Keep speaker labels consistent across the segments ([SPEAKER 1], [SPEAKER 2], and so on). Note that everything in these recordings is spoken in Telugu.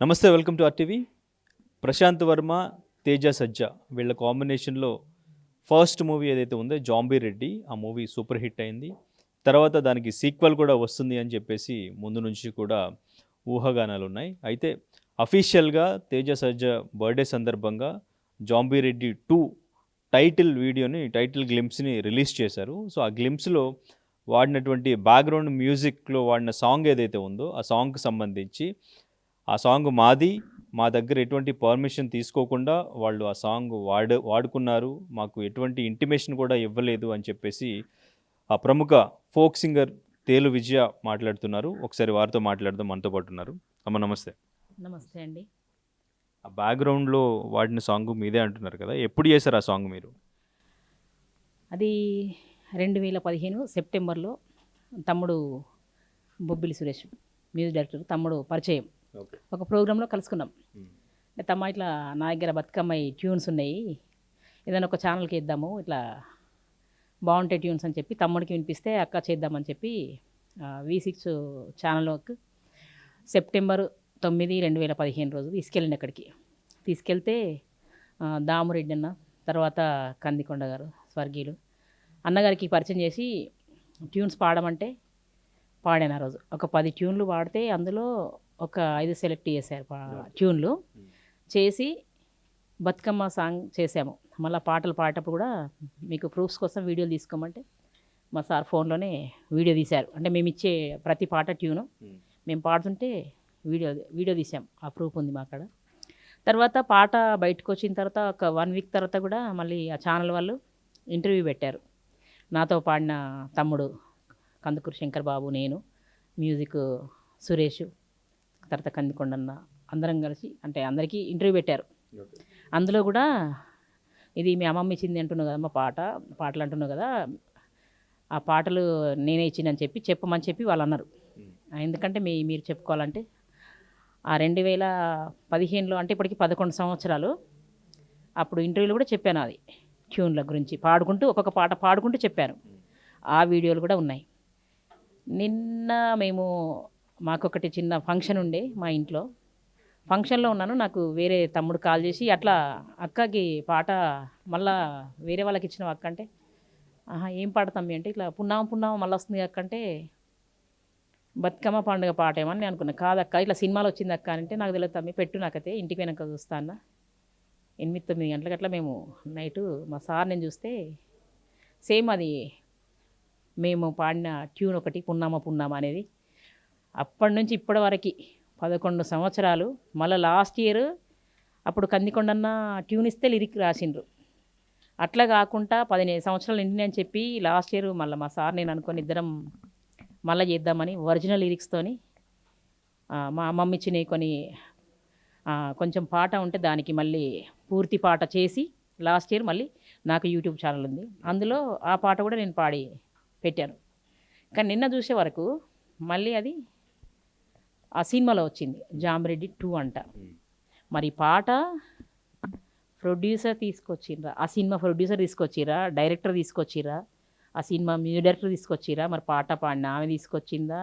[SPEAKER 1] నమస్తే, welcome to RTV. Prashanth Varma, Teja Sajja వీళ్ళ కాంబినేషన్లో ఫస్ట్ మూవీ ఏదైతే ఉందో జాంబీ రెడ్డి, ఆ మూవీ సూపర్ హిట్ అయింది. తర్వాత దానికి సీక్వెల్ కూడా వస్తుంది అని చెప్పేసి ముందు నుంచి కూడా ఊహాగానాలు ఉన్నాయి. అయితే అఫీషియల్గా తేజ సజ్జా బర్త్డే సందర్భంగా జాంబీ రెడ్డి 2 టైటిల్ గ్లింప్స్ని రిలీజ్ చేశారు. సో ఆ గ్లింప్స్లో వాడినటువంటి బ్యాక్గ్రౌండ్ మ్యూజిక్లో వాడిన సాంగ్ ఏదైతే ఉందో ఆ సాంగ్కి సంబంధించి ఆ సాంగ్ మాది, మా దగ్గర ఎటువంటి పర్మిషన్ తీసుకోకుండా వాళ్ళు ఆ సాంగ్ వాడుకున్నారు, మాకు ఎటువంటి ఇంటిమేషన్ కూడా ఇవ్వలేదు అని చెప్పేసి ఆ ప్రముఖ ఫోక్ సింగర్ తేలు విజయ మాట్లాడుతున్నారు. ఒకసారి వారితో మాట్లాడదాం. మనతో పాటు ఉన్నారు. అమ్మ నమస్తే.
[SPEAKER 2] నమస్తే అండి.
[SPEAKER 1] ఆ బ్యాక్గ్రౌండ్లో వాడిన సాంగ్ మీదే అంటున్నారు కదా, ఎప్పుడు చేశారు ఆ సాంగ్ మీరు?
[SPEAKER 2] అది 2015 సెప్టెంబర్లో తమ్ముడు బొబ్బిలి సురేష్ మ్యూజిక్ డైరెక్టర్ తమ్ముడు పరిచయం. ఒక ప్రోగ్రాంలో కలుసుకున్నాం. తమ్మ ఇట్లా నా దగ్గర బతుకమ్మ ట్యూన్స్ ఉన్నాయి, ఏదైనా ఒక ఛానల్కి ఇద్దాము, ఇట్లా బాగుంటాయి ట్యూన్స్ అని చెప్పి తమ్ముడికి వినిపిస్తే అక్క చేద్దామని చెప్పి V6 ఛానల్లోకి సెప్టెంబర్ 9, 2015 రోజు తీసుకెళ్ళండి. అక్కడికి తీసుకెళ్తే దామురెడ్డి అన్న, తర్వాత కందికొండ గారు స్వర్గీయులు అన్నగారికి పరిచయం చేసి ట్యూన్స్ పాడమంటే పాడాను. ఆ రోజు ఒక 10 ట్యూన్లు పాడితే అందులో ఒక 5 సెలెక్ట్ చేశారు ట్యూన్లు చేసి బతుకమ్మ సాంగ్ చేసాము. మళ్ళీ పాటలు పాడేటప్పుడు కూడా మీకు ప్రూఫ్స్ కోసం వీడియోలు తీసుకోమంటే మా సార్ ఫోన్లోనే వీడియో తీశారు. అంటే మేము ఇచ్చే ప్రతి పాట ట్యూను మేము పాడుతుంటే వీడియో తీసాం. ఆ ప్రూఫ్ ఉంది మా కాడ. తర్వాత పాట బయటకు వచ్చిన తర్వాత ఒక 1 వీక్ తర్వాత కూడా మళ్ళీ ఆ ఛానల్ వాళ్ళు ఇంటర్వ్యూ పెట్టారు. నాతో పాడిన తమ్ముడు కందుకూరు శంకర్ బాబు, నేను, మ్యూజిక్ సురేష్, తర్వాత కందికొండన్న అందరం కలిసి అంటే అందరికీ ఇంటర్వ్యూ పెట్టారు. అందులో కూడా ఇది మీ అమ్మమ్మ ఇచ్చింది అంటున్నావు కదమ్మా, పాటలు అంటున్నావు కదా, ఆ పాటలు నేనే ఇచ్చిందని చెప్పమని చెప్పి వాళ్ళు అన్నారు. ఎందుకంటే మీరు చెప్పుకోవాలంటే ఆ 2015లో అంటే ఇప్పటికి 11 సంవత్సరాలు. అప్పుడు ఇంటర్వ్యూలో కూడా చెప్పాను అది ట్యూన్ల గురించి పాడుకుంటూ ఒక్కొక్క పాట పాడుకుంటూ చెప్పాను. ఆ వీడియోలు కూడా ఉన్నాయి. నిన్న మాకొకటి చిన్న ఫంక్షన్ ఉండే మా ఇంట్లో, ఫంక్షన్లో ఉన్నాను. నాకు వేరే తమ్ముడు కాల్ చేసి అట్లా అక్కకి పాట మళ్ళా వేరే వాళ్ళకి ఇచ్చిన అక్క అంటే, ఏం పాట తమ్మి అంటే ఇట్లా పున్నామ మళ్ళీ వస్తుంది అక్క అంటే బతుకమ్మ పండుగ పాట ఏమని నేను అనుకున్నాను. కాదక్క ఇట్లా సినిమాలో వచ్చింది అక్క అంటే, నాకు తెలియదు తమ్మి, పెట్టు నాకైతే ఇంటికి వెనక చూస్తా అన్న. 8-9 గంటలకు అట్లా మేము నైటు మా సార్ నేను చూస్తే సేమ్ అది మేము పాడిన ట్యూన్ ఒకటి పున్నామ అనేది. అప్పటి నుంచి ఇప్పటి వరకు 11 సంవత్సరాలు. మళ్ళీ లాస్ట్ ఇయర్ అప్పుడు కందికొండన్న ట్యూన్ ఇస్తే లిరిక్ రాసిండ్రు. అట్లా కాకుండా 15 సంవత్సరాలు నిండి అని చెప్పి లాస్ట్ ఇయర్ మళ్ళీ మా సార్ నేను అనుకొని ఇద్దరం మళ్ళీ చేద్దామని ఒరిజినల్ లిరిక్స్తోని మా అమ్మమ్మ ఇచ్చినవి కొన్ని కొంచెం పాట ఉంటే దానికి మళ్ళీ పూర్తి పాట చేసి లాస్ట్ ఇయర్ మళ్ళీ నాకు యూట్యూబ్ ఛానల్ ఉంది, అందులో ఆ పాట కూడా నేను పాడి పెట్టాను. కానీ నిన్న చూసే వరకు మళ్ళీ అది ఆ సినిమాలో వచ్చింది జాంబిరెడ్డి 2 అంట. మరి పాట ప్రొడ్యూసర్ తీసుకొచ్చిర్రా, ఆ సినిమా ప్రొడ్యూసర్ తీసుకొచ్చిర్రా, డైరెక్టర్ తీసుకొచ్చిర్రా, ఆ సినిమా మ్యూజిక్ డైరెక్టర్ తీసుకొచ్చిర్రా, మరి పాట పాడిన ఆమె తీసుకొచ్చిందా,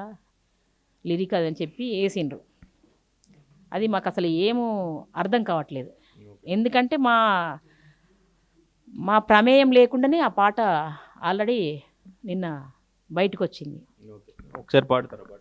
[SPEAKER 2] లిరిక్ అదని చెప్పి వేసిండ్రు. అది మాకు అసలు ఏమో అర్థం కావట్లేదు. ఎందుకంటే మా ప్రమేయం లేకుండానే ఆ పాట ఆల్రెడీ నిన్న బయటకు వచ్చింది.
[SPEAKER 1] ఒకసారి పాడతారా పాట?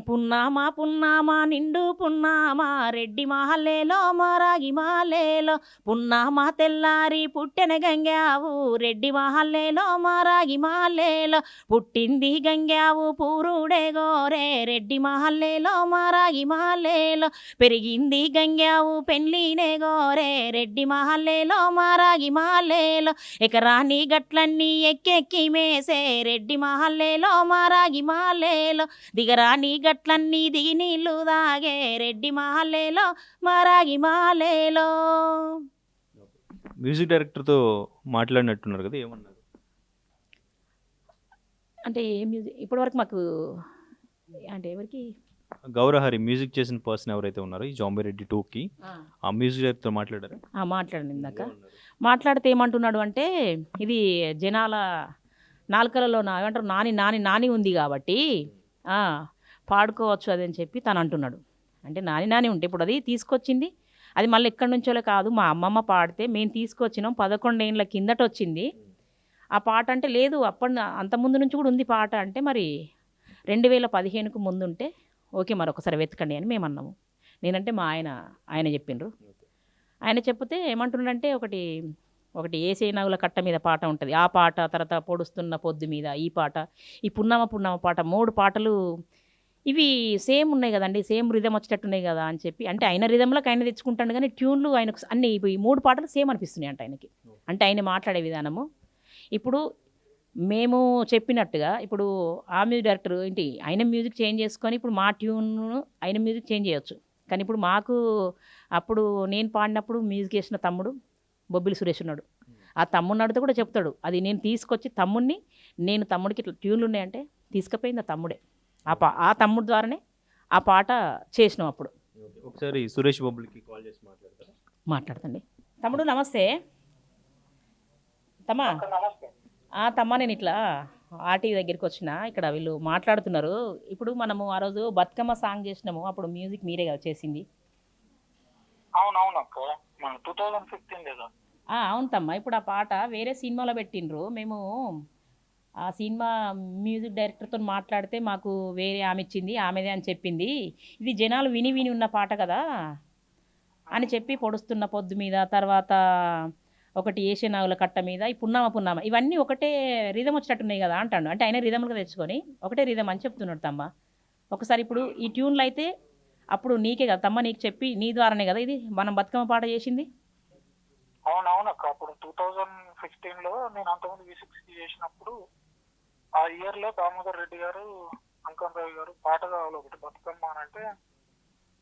[SPEAKER 2] పున్నామా నిండు పున్నామా రెడ్డి మహల్లేలో మారాగి మాలేలో, పున్నామా తెల్లారి పుట్టెన గంగావు రెడ్డి మహల్లేలో మారాగి మాలేలో, పుట్టింది గంగావు పూరుడే గోరే రెడ్డి మహల్లేలో మారాగి మాలేలో, పెరిగింది గంగావు పెళ్ళినే గోరే రెడ్డి మహల్లేలో మారాగి మాలేలో, ఎకరాని గట్లన్నీ ఎక్కెక్కి మేసే రెడ్డి మహల్లేలో మారాగి మాలేలో, దిగరాని గట్లన్నీ దిగి నీళ్ళు దాగే రెడ్డి మహల్లేలో మారాగి మాలేలో.
[SPEAKER 1] మ్యూజిక్ డైరెక్టర్తో మాట్లాడినట్టున్నారు కదా, ఏమన్నారు?
[SPEAKER 2] అంటే ఏ మ్యూజిక్ ఇప్పటివరకు మాకు అంటే ఎవరికి
[SPEAKER 1] గౌరహరి మ్యూజిక్ చేసిన పర్సన్ ఎవరైతే ఉన్నారో ఈ జాంబీ రెడ్డి 2కి ఆ మ్యూజిక్ డైరెక్టర్తో మాట్లాడారు.
[SPEAKER 2] మాట్లాడండి. ఇందాక మాట్లాడితే ఏమంటున్నాడు అంటే, ఇది జనాల నాలుకలలో ఏమంటారు నాని ఉంది కాబట్టి పాడుకోవచ్చు అదని చెప్పి తను అంటున్నాడు. అంటే నాని నాని ఉంటే ఇప్పుడు అది తీసుకొచ్చింది అది మళ్ళీ ఎక్కడి నుంచో కాదు, మా అమ్మమ్మ పాడితే మేము తీసుకొచ్చినాం, 11 ఏళ్ళ కిందట వచ్చింది ఆ పాట. అంటే లేదు అప్పటి అంత ముందు నుంచి కూడా ఉంది పాట. అంటే మరి 2015కు ముందుంటే ఓకే, మరి ఒకసారి వెతకండి అని మేము అన్నాము. నేనంటే మా ఆయన చెప్పిండ్రు. ఆయన చెప్తే ఏమంటున్నాడంటే ఒకటి ఏసే నవ్వుల కట్ట మీద పాట ఉంటుంది, ఆ పాట, తర్వాత పొడుస్తున్న పొద్దు మీద ఈ పాట, ఈ పున్నమ పాట, 3 పాటలు ఇవి సేమ్ ఉన్నాయి కదండి, సేమ్ రిధం వచ్చేటట్టున్నాయి కదా అని చెప్పి, అంటే ఆయన రిధంలోకి ఆయన తెచ్చుకుంటాడు కానీ ట్యూన్లు ఆయనకు అన్ని ఈ 3 పాటలు సేమ్ అనిపిస్తున్నాయి అంట ఆయనకి. అంటే ఆయన మాట్లాడే విధానము ఇప్పుడు మేము చెప్పినట్టుగా ఇప్పుడు ఆ మ్యూజిక్ డైరెక్టర్ ఏంటి ఆయన మ్యూజిక్ చేంజ్ చేసుకొని ఇప్పుడు మా ట్యూన్ ఆయన మ్యూజిక్ చేంజ్ చేయొచ్చు. కానీ ఇప్పుడు మాకు అప్పుడు నేను పాడినప్పుడు మ్యూజిక్ వేసిన తమ్ముడు బొబ్బిలి సురేష్ ఉన్నాడు. ఆ తమ్ముడిని అడిగితే కూడా చెప్తాడు, అది నేను తీసుకొచ్చి తమ్ముడికి ఇట్లా ట్యూన్లు ఉన్నాయంటే తీసుకుపోయింది ఆ తమ్ముడే. ఆ తమ్ముడు ద్వారానే ఆ పాట చేసినాం. అప్పుడు
[SPEAKER 1] ఒకసారి సురేష్ బొబ్బులకి కాల్ చేసి
[SPEAKER 2] మాట్లాడతండి. తమ్ముడు నమస్తే. తమ్మ నేను ఇట్లా ఆర్టీవీ దగ్గరికి వచ్చిన, ఇక్కడ వీళ్ళు మాట్లాడుతున్నారు. ఇప్పుడు మనము ఆ రోజు బతుకమ్మ సాంగ్ చేసినాము, అప్పుడు మ్యూజిక్ మీరే కదా చేసింది?
[SPEAKER 3] అవునవును అక్క, 2015 కదా.
[SPEAKER 2] అవును తమ్మ. ఇప్పుడు ఆ పాట వేరే సినిమాలో పెట్టిండ్రు. మేము ఆ సినిమా మ్యూజిక్ డైరెక్టర్తో మాట్లాడితే మాకు వేరే ఆమె ఇచ్చింది, ఆమెదే అని చెప్పింది. ఇది జనాలు విని ఉన్న పాట కదా అని చెప్పి, పొడుస్తున్న పొద్దు మీద, తర్వాత ఒకటి ఏషనాగుల కట్ట మీద, ఈ పున్నమ ఇవన్నీ ఒకటే రిధం వచ్చేటట్టున్నాయి కదా అంటాడు. అంటే ఆయన రిధంలుగా తెచ్చుకొని ఒకటే రిధం అని చెప్తున్నాడు తమ్మ. ఒకసారి ఇప్పుడు ఈ ట్యూన్లు అయితే అప్పుడు నీకే కదా తమ్మ, నీకు చెప్పి నీ ద్వారానే కదా ఇది మనం బతుకమ్మ పాట చేసింది?
[SPEAKER 3] అవునవును అక్క, అప్పుడు 2015లో నేను అంతకుముందు V60 చేసినప్పుడు ఆ ఇయర్ లో దామోదర్ రెడ్డి గారు, అంకన్ రావు గారు పాట కావాలి ఒకటి బతుకమ్మ అని అంటే,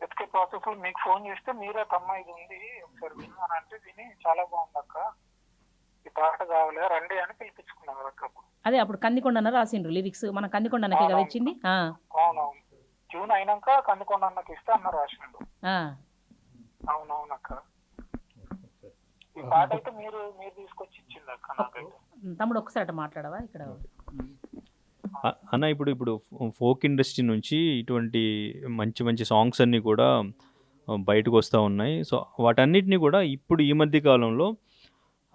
[SPEAKER 3] వెతికే ప్రాసెస్ లో మీకు ఫోన్ చేస్తే మీరే తమ్మ ఇది ఉంది ఒకసారి విను అని అంటే, విని చాలా బాగుంది అక్క, ఈ పాట కావాలి రండి అని పిలిపించుకున్నాం అక్క.
[SPEAKER 2] అదే అప్పుడు కందికొండ రాసిండ్రు లిరిక్స్, మన కందికొండకే కదా ఇచ్చింది.
[SPEAKER 3] అవునవును, ట్యూన్ అయినాక కందికొండ అన్నకి ఇస్తే అన్న రాసిండు. అవునవును అక్క, ఈ పాట అయితే మీరు తీసుకొచ్చి ఇచ్చింది అక్క నాకైతే.
[SPEAKER 2] తమ్ముడు ఒకసారి మాట్లాడవా ఇక్కడ
[SPEAKER 1] అన్న? ఇప్పుడు ఫోక్ ఇండస్ట్రీ నుంచి ఇటువంటి మంచి సాంగ్స్ అన్నీ కూడా బయటకు వస్తూ ఉన్నాయి. సో వాటన్నిటిని కూడా ఇప్పుడు ఈ మధ్య కాలంలో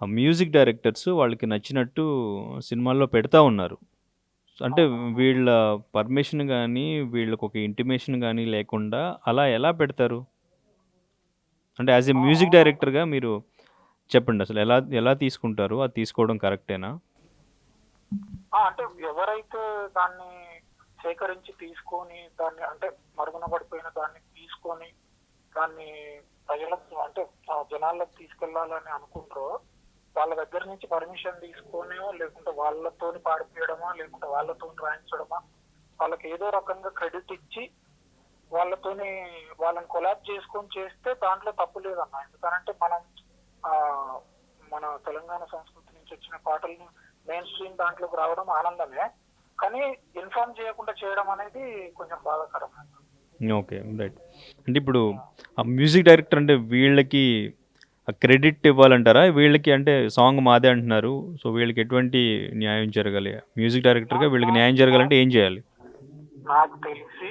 [SPEAKER 1] మ్యూజిక్ డైరెక్టర్స్ వాళ్ళకి నచ్చినట్టు సినిమాల్లో పెడతా ఉన్నారు. అంటే వీళ్ళ పర్మిషన్ కానీ వీళ్ళకి ఒక ఇంటిమేషన్ కానీ లేకుండా అలా ఎలా పెడతారు? అంటే యాజ్ ఏ మ్యూజిక్ డైరెక్టర్గా మీరు చెప్పండి, అసలు ఎలా తీసుకుంటారు? అది తీసుకోవడం కరెక్టేనా?
[SPEAKER 3] అంటే ఎవరైతే దాన్ని సేకరించి తీసుకొని దాన్ని అంటే మరుగున పడిపోయిన దాన్ని తీసుకొని దాన్ని ప్రజలకు అంటే జనాలకు తీసుకెళ్లాలని అనుకుంటారో వాళ్ళ దగ్గర నుంచి పర్మిషన్ తీసుకొనో, లేకుంటే వాళ్ళతోని పాడిపోయడమా, లేకుంటే వాళ్ళతోని రాయించడమా, వాళ్ళకి ఏదో రకంగా క్రెడిట్ ఇచ్చి వాళ్ళని కొలాబ్ చేసుకొని చేస్తే దాంట్లో తప్పు లేదన్న. ఎందుకంటే మన తెలంగాణ సంస్కృతి నుంచి వచ్చిన పాటలను మెయిన్ స్ట్రీమ్ దాంట్లోకి రావడం ఆనందమే, కానీ ఇన్ఫార్మ్ చేయకుండా చేయడం అనేది కొంచెం బాధాకరం.
[SPEAKER 1] Okay, right. అంటే ఇప్పుడు ఆ మ్యూజిక్ డైరెక్టర్ అంటే వీళ్ళకి క్రెడిట్ ఇవ్వాలంటారా? వీళ్ళకి అంటే సాంగ్ మాదే అంటున్నారు, సో వీళ్ళకి ఎటువంటి న్యాయం జరగాలి? మ్యూజిక్ డైరెక్టర్గా వీళ్ళకి న్యాయం జరగాలంటే ఏం చేయాలి?
[SPEAKER 3] నాకు తెలిసి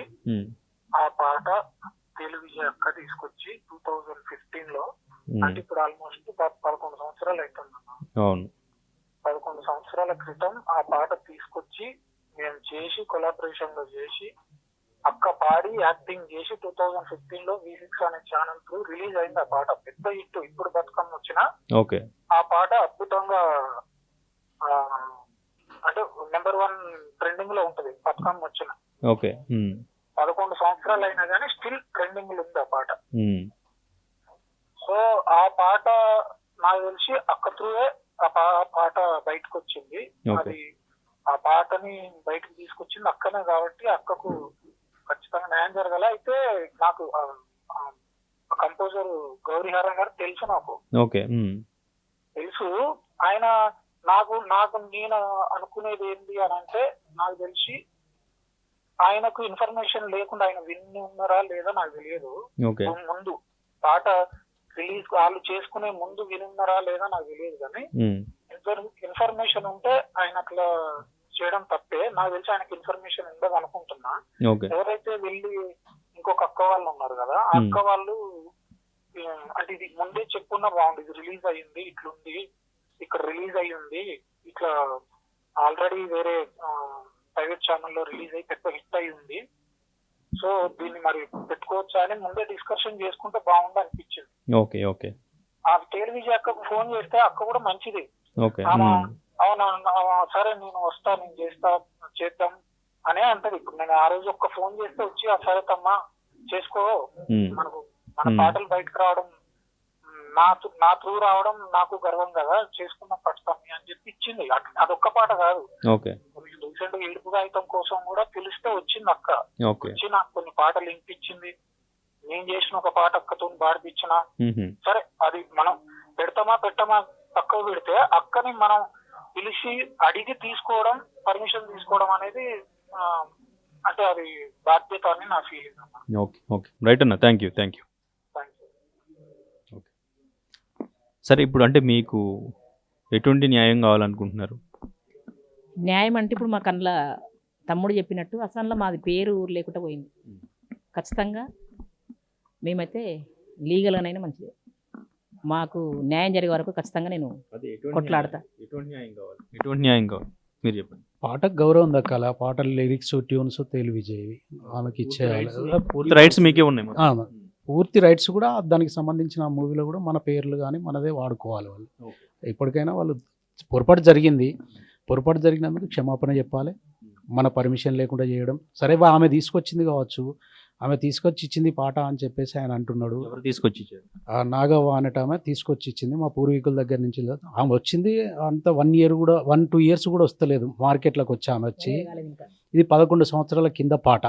[SPEAKER 3] ఆ పాట తెలుగు అక్క తీసుకొచ్చి 2015లో, అంటే ఇప్పుడు ఆల్మోస్ట్ 11 సంవత్సరాలు అవుతుంది.
[SPEAKER 1] అవును,
[SPEAKER 3] 11 సంవత్సరాల క్రితం ఆ పాట తీసుకొచ్చి మేము చేసి కొలాబరేషన్ లో చేసి అక్క పాడి యాక్టింగ్ చేసి 2015లో V6 అనే ఛానల్ త్రూ రిలీజ్ అయింది. ఆ పాట పెద్ద హిట్. ఇప్పుడు బతుకమ్మ వచ్చిన ఆ పాట అద్భుతంగా అంటే నెంబర్ 1 ట్రెండింగ్ లో ఉంటది బతుకమ్మ వచ్చిన. 11 సంవత్సరాలు అయినా కానీ స్టిల్ ట్రెండింగ్ లో ఉంది ఆ పాట. సో ఆ పాట నాకు తెలిసి అక్క త్రూవే ఆ పాట బయటకు వచ్చింది. అది ఆ పాటని బయటకు తీసుకొచ్చింది అక్కనే కాబట్టి అక్కకు ఖచ్చితంగా న్యాయం జరగాలి. అయితే నాకు కంపోజర్ గౌరీహరన్ గారు తెలుసు, నాకు తెలుసు. ఆయన నేను అనుకునేది ఏంటి అని అంటే, నాకు తెలిసి ఆయనకు ఇన్ఫర్మేషన్ లేకుండా ఆయన విని ఉన్నారా లేదా నాకు తెలియదు. ముందు పాట రిలీజ్ వాళ్ళు చేసుకునే ముందు వినున్నారా లేదా నాకు తెలియదు, కానీ ఇన్ఫర్మేషన్ ఉంటే ఆయన అట్లా చేయడం తప్పే. నాకు తెలిసి ఆయనకి ఇన్ఫర్మేషన్ ఉండదు అనుకుంటున్నా. ఎవరైతే వెళ్ళి ఇంకొక అక్క వాళ్ళు ఉన్నారు కదా, ఆ అక్క వాళ్ళు అంటే ఇది ముందే చెప్పుకున్నా బాగుంది, ఇది రిలీజ్ అయ్యింది, ఇట్లుంది, ఇక్కడ రిలీజ్ అయ్యింది, ఇట్లా ఆల్రెడీ వేరే ప్రైవేట్ ఛానల్లో రిలీజ్ అయ్యి పెద్ద హిట్ అయి ఉంది, సో దీన్ని మరి పెట్టుకోవచ్చా అని ముందే డిస్కషన్ చేసుకుంటే బాగుంది అనిపించింది.
[SPEAKER 1] Okay okay.
[SPEAKER 3] ఆ టెలివిజన్ అక్కకు ఫోన్ చేస్తే అక్క కూడా మంచిది,
[SPEAKER 1] ఓకే.
[SPEAKER 3] అవునా సరే నేను వస్తా, నేను చేద్దాం అనే అంటది. ఇప్పుడు నేను ఆ రోజు ఒక్క ఫోన్ చేస్తే వచ్చి సరే తమ్మా చేసుకో, మనకు మన పాటలు బయటకు రావడం, నా త్రూ రావడం నాకు గర్వం కదా, చేసుకుందాం పడతాం అని చెప్పి ఇచ్చింది. అదొక్క పాట కాదు, రీసెంట్ గా ఏడుపు కాగితం కోసం కూడా పిలిస్తే వచ్చింది అక్క, వచ్చి నాకు కొన్ని పాటలు వినిపించింది, నేను చేసిన ఒక పాట అక్కతో పాడిపించిన. సరే అది మనం పెట్టమా పక్కకు పెడితే అక్కని మనం పిలిచి అడిగి తీసుకోవడం, పర్మిషన్ తీసుకోవడం అనేది అంటే అది బాధ్యత అని నా ఫీలింగ్ అన్న.
[SPEAKER 1] ఓకే ఓకే, రైట్ అన్న, థ్యాంక్ యూ. ఓకే సరే, ఇప్పుడు అంటే మీకు ఎటువంటి న్యాయం కావాలనుకుంటున్నారు?
[SPEAKER 2] న్యాయం అంటే ఇప్పుడు మాకు అందులో తమ్ముడు చెప్పినట్టు అసలు మాది పేరు ఊరు లేకుండా పోయింది. ఖచ్చితంగా మేమైతే లీగల్గానైనా మంచిదే, మాకు న్యాయం జరిగే వరకు ఖచ్చితంగా నేను కొట్లాడతా.
[SPEAKER 1] ఎటువంటి న్యాయం కావాలి మీరు చెప్పండి.
[SPEAKER 4] పాటకు గౌరవం దక్కాలి, ఆ పాటలు లిరిక్స్ ట్యూన్స్ తెలివిజేవి ఆమెకి ఇచ్చేయాలి.
[SPEAKER 1] పూర్తి రైట్స్ మీకే ఉన్నాయి.
[SPEAKER 4] పూర్తి రైట్స్ కూడా దానికి సంబంధించిన మూవీలో కూడా మన పేర్లు కానీ మనదే వాడుకోవాలి. వాళ్ళు ఎప్పటికైనా వాళ్ళు పొరపాటు జరిగినందుకు క్షమాపణ చెప్పాలి. మన పర్మిషన్ లేకుండా చేయడం సరే, ఆమె తీసుకొచ్చింది కావచ్చు, ఆమె తీసుకొచ్చి ఇచ్చింది పాట అని చెప్పేసి ఆయన అంటున్నాడు.
[SPEAKER 1] తీసుకొచ్చి
[SPEAKER 4] నాగవ్వ అనేట ఆమె తీసుకొచ్చి ఇచ్చింది, మా పూర్వీకుల దగ్గర నుంచి ఆమె వచ్చింది. అంత 1 year కూడా 1-2 years కూడా వస్తలేదు మార్కెట్లోకి వచ్చి ఆమె వచ్చి. ఇది 11 సంవత్సరాల కింద పాట.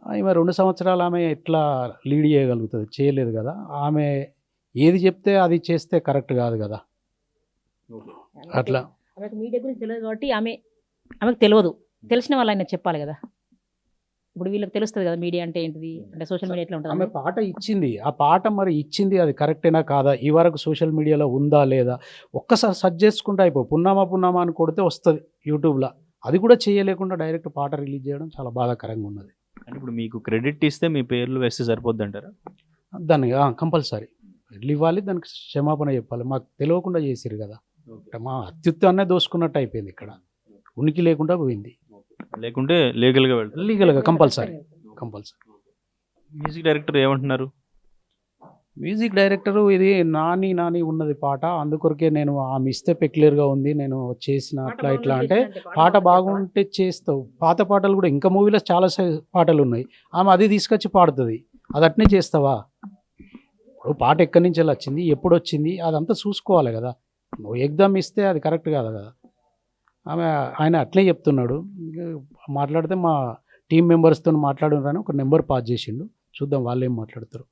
[SPEAKER 4] ఆమె 2 సంవత్సరాలు ఆమె ఎట్లా లీడ్ చేయగలుగుతుంది? చేయలేదు కదా. ఆమె ఏది చెప్తే అది చేస్తే కరెక్ట్ కాదు కదా. అట్లా
[SPEAKER 2] ఆమెకు మీడియా గురించి తెలియదు కాబట్టి ఆమెకు తెలియదు, తెలిసిన వాళ్ళు ఆయన చెప్పాలి కదా. ఇప్పుడు వీళ్ళకి తెలుస్తుంది కదా మీడియా అంటే ఏంటిది, అంటే సోషల్ మీడియా ఎట్లా ఉంటుంది.
[SPEAKER 4] ఆమె పాట ఇచ్చింది, ఆ పాట మరి ఇచ్చింది అది కరెక్టేనా కాదా, ఈ వరకు సోషల్ మీడియాలో ఉందా లేదా ఒక్కసారి సెర్చ్ చేసుకుంటే అయిపో. పున్నామా అని కొడితే వస్తుంది యూట్యూబ్లో. అది కూడా చేయలేకుండా డైరెక్ట్ పాట రిలీజ్ చేయడం చాలా బాధాకరంగా ఉన్నది.
[SPEAKER 1] అంటే ఇప్పుడు మీకు క్రెడిట్ ఇస్తే మీ పేర్లు వేస్తే సరిపోద్ది అంటారా?
[SPEAKER 4] దాన్ని కంపల్సరీ ఇవ్వాలి, దానికి క్షమాపణ చెప్పాలి. మాకు తెలియకుండా చేసిరు కదా, మా అత్యుత్తాన్నే దోసుకున్నట్టు అయిపోయింది. ఇక్కడ ఉనికి లేకుండా పోయింది.
[SPEAKER 1] లేకుంటే లీగల్గా
[SPEAKER 4] కంపల్సరీ.
[SPEAKER 1] మ్యూజిక్ డైరెక్టర్ ఏమంటున్నారు?
[SPEAKER 4] మ్యూజిక్ డైరెక్టరు ఇది నాని ఉన్నది పాట, అందుకొరకే నేను ఆమె ఇస్తే పెక్యులర్గా ఉంది, నేను చేసిన అట్లా ఇట్లా అంటే పాట బాగుంటే చేస్తావు. పాత పాటలు కూడా ఇంకా మూవీలో చాలా పాటలు ఉన్నాయి, ఆమె అది తీసుకొచ్చి పాడుతుంది, అది అట్నే చేస్తావా? ఇప్పుడు పాట ఎక్కడి నుంచి వచ్చింది, ఎప్పుడు వచ్చింది, అదంతా చూసుకోవాలి కదా. నువ్వు ఎగ్జామ్ ఇస్తే అది కరెక్ట్ కాదు కదా. ఆయన అట్లే చెప్తున్నాడు. మాట్లాడితే మా టీం మెంబర్స్తో మాట్లాడున్నారని ఒక నెంబర్ పాస్ చేసిండు, చూద్దాం వాళ్ళు ఏం మాట్లాడతారు.